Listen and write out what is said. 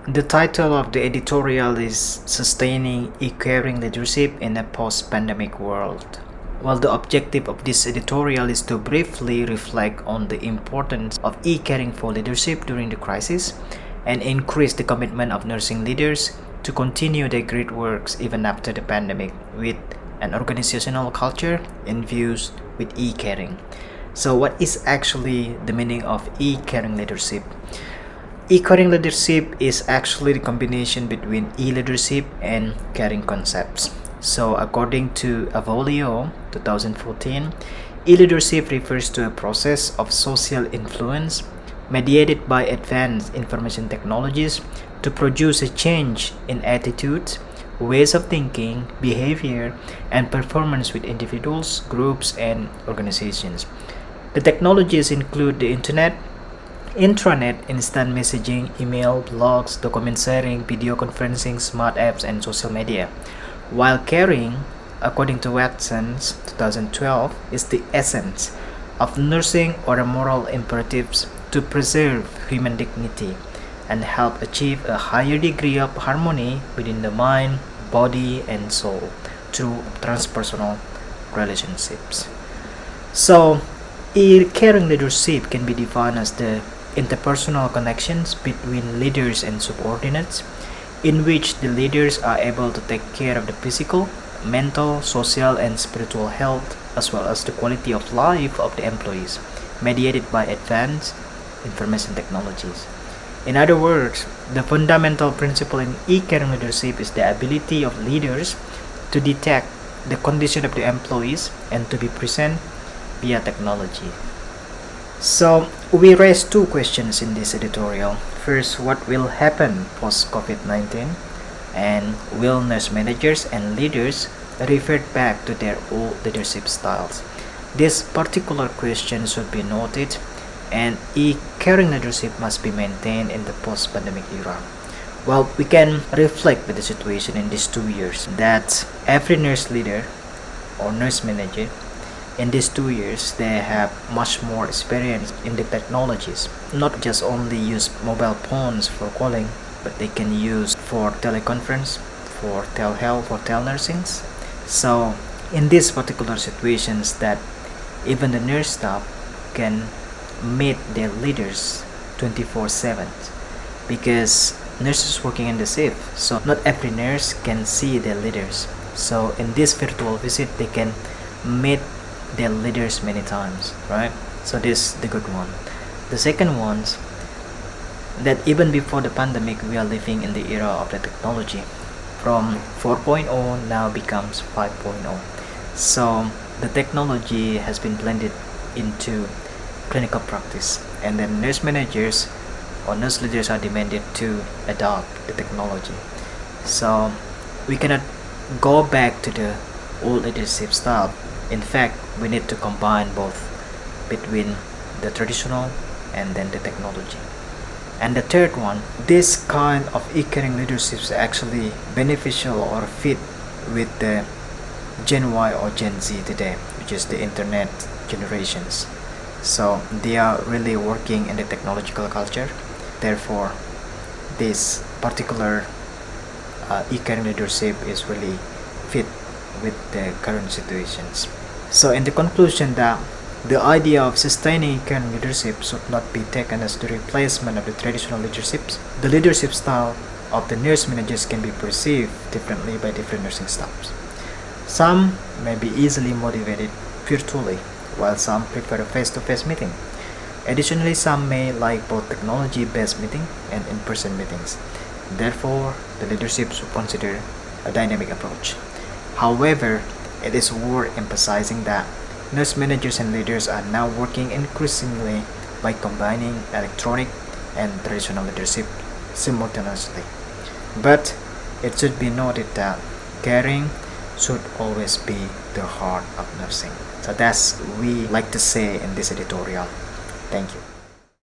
The title of the editorial is Sustaining E-Caring Leadership in a Post-Pandemic World. Well, the objective of this editorial is to briefly reflect on the importance of e-caring for leadership during the crisis and increase the commitment of nursing leaders to continue their great works even after the pandemic with an organizational culture infused with e-caring. So what is actually the meaning of e-caring leadership? E-caring leadership is actually the combination between e-leadership and caring concepts. So according to Avolio 2014, e-leadership refers to a process of social influence mediated by advanced information technologies to produce a change in attitudes, ways of thinking, behavior, and performance with individuals, groups, and organizations. The technologies include the internet, intranet, instant messaging, email, blogs, document sharing, video conferencing, smart apps, and social media. While caring, according to Watson's 2012, is the essence of nursing or moral imperatives to preserve human dignity and help achieve a higher degree of harmony within the mind, body, and soul through transpersonal relationships. So, caring leadership can be defined as the interpersonal connections between leaders and subordinates, in which the leaders are able to take care of the physical, mental, social, and spiritual health, as well as the quality of life of the employees, mediated by advanced information technologies. In other words, the fundamental principle in e-caring leadership is the ability of leaders to detect the condition of the employees and to be present via technology. So, we raise two questions in this editorial. First, what will happen post-COVID-19? And will nurse managers and leaders revert back to their old leadership styles? This particular question should be noted, and e-caring leadership must be maintained in the post-pandemic era. Well, we can reflect with the situation in these 2 years that every nurse leader or nurse manager in these 2 years they have much more experience in the technologies, not just only use mobile phones for calling, but they can use for teleconference, for telehealth, for telenursing. So in these particular situations that even the nurse staff can meet their leaders 24/7 because nurses working in the shift, so not every nurse can see their leaders. So in this virtual visit they can meet their leaders many times, right? So this is the good one. The second one's that even before the pandemic we are living in the era of the technology. From 4.0 now becomes 5.0. So the technology has been blended into clinical practice, and then nurse managers or nurse leaders are demanded to adopt the technology. So we cannot go back to the old leadership style. In fact, we need to combine both between the traditional and then the technology. And the third one, this kind of e-caring leadership is actually beneficial or fit with the Gen Y or Gen Z today, which is the internet generations. So they are really working in the technological culture. Therefore, this particular e-caring leadership is really fit with the current situations. So in the conclusion that the idea of sustaining caring leadership should not be taken as the replacement of the traditional leaderships. The leadership style of the nurse managers can be perceived differently by different nursing staffs. Some may be easily motivated virtually, while some prefer a face-to-face meeting. Additionally, some may like both technology-based meeting and in-person meetings. Therefore, the leadership should consider a dynamic approach. However, it is worth emphasizing that nurse managers and leaders are now working increasingly by combining electronic and traditional leadership simultaneously. But it should be noted that caring should always be the heart of nursing. So that's we like to say in this editorial. Thank you.